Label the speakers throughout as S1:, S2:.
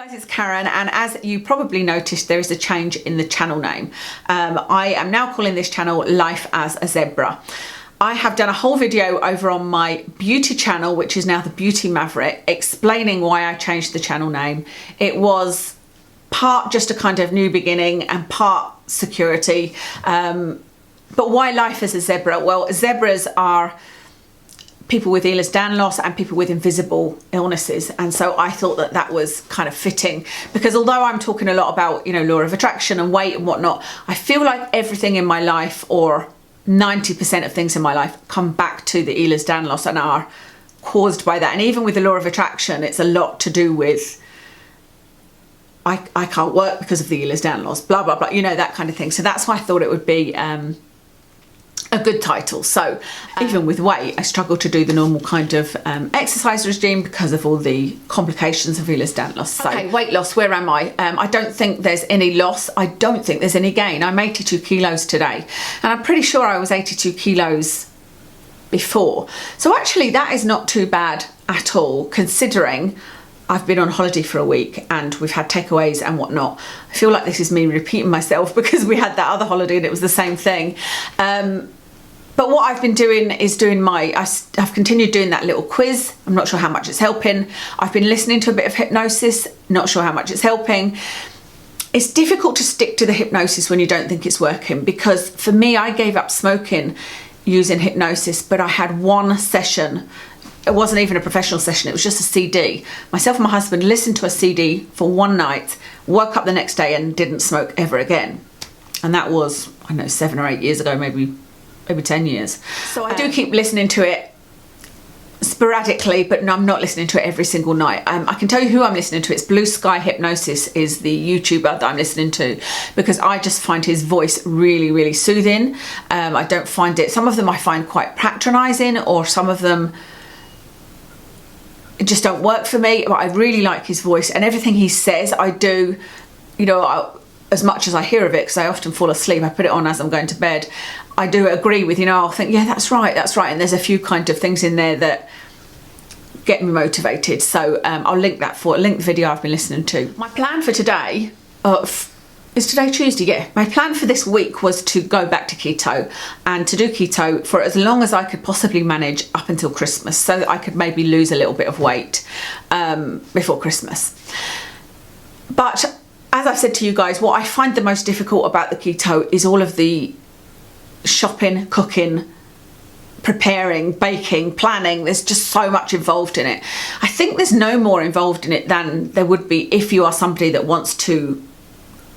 S1: Guys, it's Karen, and as you probably noticed, there is a change in the channel name. I am now calling this channel Life as a Zebra. I have done a whole video over on my beauty channel, which is now the Beauty Maverick, explaining why I changed the channel name. It was part just a kind of new beginning and part security. But why Life as a Zebra? Well, zebras are people with Ehlers-Danlos and people with invisible illnesses, and so I thought that that was kind of fitting, because although I'm talking a lot about, you know, law of attraction and weight and whatnot, I feel like everything in my life, or 90% of things in my life, come back to the Ehlers-Danlos and are caused by that. And even with the law of attraction, it's a lot to do with I can't work because of the Ehlers-Danlos, blah blah blah, you know, that kind of thing. So that's why I thought it would be a good title. So even with weight, I struggle to do the normal kind of exercise regime because of all the complications of Ehlers-Danlos. So, okay, weight loss, where am I? I don't think there's any loss. I don't think there's any gain. I'm 82 kilos today, and I'm pretty sure I was 82 kilos before. So actually that is not too bad at all, considering I've been on holiday for a week and we've had takeaways and whatnot. I feel like this is me repeating myself because we had that other holiday and it was the same thing. But what I've been doing is I've continued doing that little quiz. I'm not sure how much it's helping. I've been listening to a bit of hypnosis, not sure how much it's helping. It's difficult to stick to the hypnosis when you don't think it's working, because for me, I gave up smoking using hypnosis, but I had one session. It wasn't even a professional session, it was just a CD. Myself and my husband listened to a CD for one night, woke up the next day and didn't smoke ever again. And that was, I don't know, 7 or 8 years ago, maybe 10 years. So I do keep listening to it sporadically, but no, I'm not listening to it every single night. I can tell you who I'm listening to. It's Blue Sky Hypnosis is the YouTuber that I'm listening to, because I just find his voice really, really soothing. I don't find it, some of them I find quite patronizing, or some of them it just don't work for me. But I really like his voice, and everything he says I do, you know, as much as I hear of it, because I often fall asleep, I put it on as I'm going to bed, I do agree with, you know, I'll think, yeah, that's right, and there's a few kind of things in there that get me motivated. So I'll link the video I've been listening to. My plan for today, is today Tuesday? Yeah. My plan for this week was to go back to keto, and to do keto for as long as I could possibly manage up until Christmas, so that I could maybe lose a little bit of weight before Christmas. But as I've said to you guys, what I find the most difficult about the keto is all of the shopping, cooking, preparing, baking, planning. There's just so much involved in it. I think there's no more involved in it than there would be if you are somebody that wants to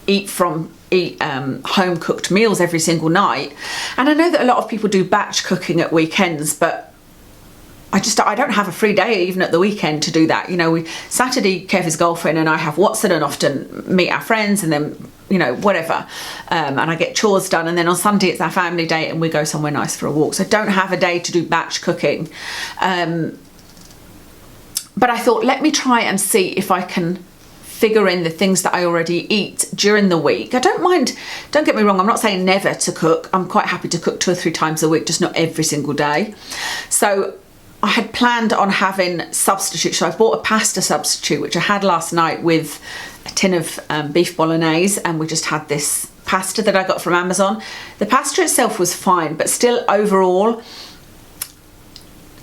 S1: eat home cooked meals every single night. And I know that a lot of people do batch cooking at weekends, but I don't have a free day even at the weekend to do that. You know, Saturday Kev is golfing and I have Watson and often meet our friends, and then, you know, whatever, and I get chores done, and then on Sunday it's our family day and we go somewhere nice for a walk. So I don't have a day to do batch cooking, but I thought, let me try and see if I can figure in the things that I already eat during the week. I don't mind, don't get me wrong, I'm not saying never to cook. I'm quite happy to cook 2 or 3 times a week, just not every single day. So I had planned on having substitute. So I bought a pasta substitute, which I had last night with a tin of beef bolognese, and we just had this pasta that I got from Amazon. The pasta itself was fine, but still overall,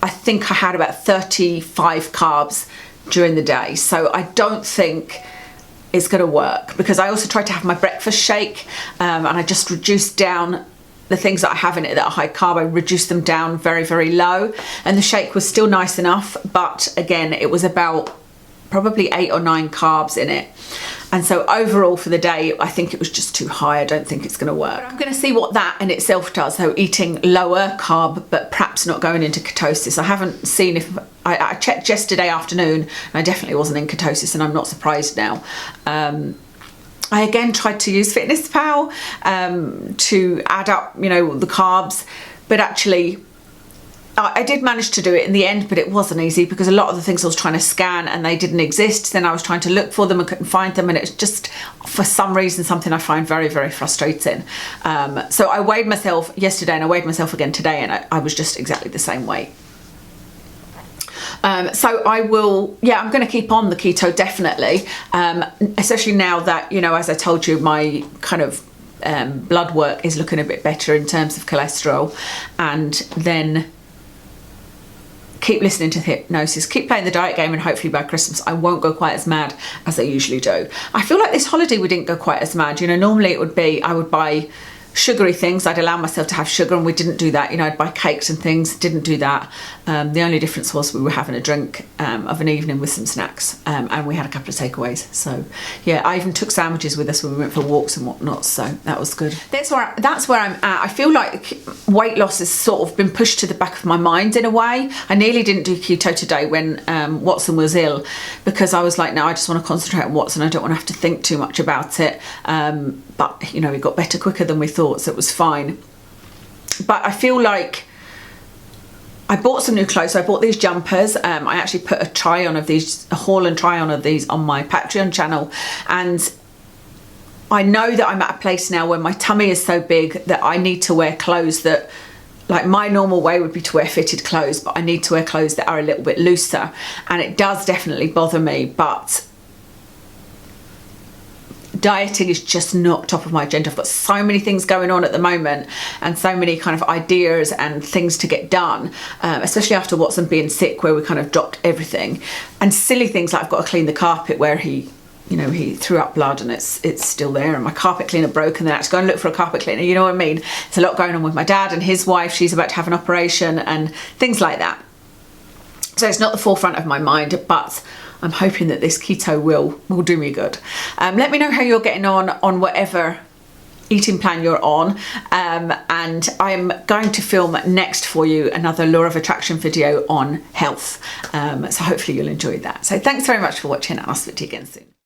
S1: I think I had about 35 carbs during the day. So I don't think it's going to work, because I also tried to have my breakfast shake, and I just reduced down the things that I have in it that are high carb. I reduced them down very, very low, and the shake was still nice enough, but again, it was about probably 8 or 9 carbs in it. And so overall for the day, I think it was just too high. I don't think it's going to work. But I'm going to see what that in itself does. So eating lower carb, but perhaps not going into ketosis. I haven't seen if, I checked yesterday afternoon, and I definitely wasn't in ketosis, and I'm not surprised now. I again tried to use Fitness Pal to add up, you know, the carbs, but actually I did manage to do it in the end, but it wasn't easy, because a lot of the things I was trying to scan and they didn't exist. Then I was trying to look for them and couldn't find them, and it's just, for some reason, something I find very, very frustrating. So I weighed myself yesterday and I weighed myself again today, and I was just exactly the same weight. So I will, yeah, I'm going to keep on the keto definitely, especially now that, you know, as I told you, my kind of blood work is looking a bit better in terms of cholesterol. And then keep listening to Hypnosis, keep playing the diet game, and hopefully by Christmas I won't go quite as mad as I usually do. I feel like this holiday we didn't go quite as mad. You know, normally it would be, I would buy sugary things, I'd allow myself to have sugar, and we didn't do that. You know, I'd buy cakes and things, didn't do that. The only difference was we were having a drink of an evening with some snacks, and we had a couple of takeaways. So yeah, I even took sandwiches with us when we went for walks and whatnot, so that was good. That's where I'm at. I feel like weight loss has sort of been pushed to the back of my mind in a way. I nearly didn't do keto today when Watson was ill, because I was like, no, I just want to concentrate on Watson, I don't want to have to think too much about it. But you know, it got better quicker than we thought, so it was fine. But I feel like I bought some new clothes. So I bought these jumpers. I actually put a haul and try on of these on my Patreon channel, and I know that I'm at a place now where my tummy is so big that I need to wear clothes that, like, my normal way would be to wear fitted clothes, but I need to wear clothes that are a little bit looser, and it does definitely bother me. But dieting is just not top of my agenda. I've got so many things going on at the moment, and so many kind of ideas and things to get done, especially after Watson being sick, where we kind of dropped everything, and silly things like I've got to clean the carpet where he threw up blood and it's still there, and my carpet cleaner broke, and then I had to go and look for a carpet cleaner. You know what I mean? There's a lot going on with my dad and his wife. She's about to have an operation and things like that. So it's not the forefront of my mind, but I'm hoping that this keto will do me good. Let me know how you're getting on whatever eating plan you're on, and I'm going to film next for you another Law of Attraction video on health, so hopefully you'll enjoy that. So thanks very much for watching, and I'll speak to you again soon.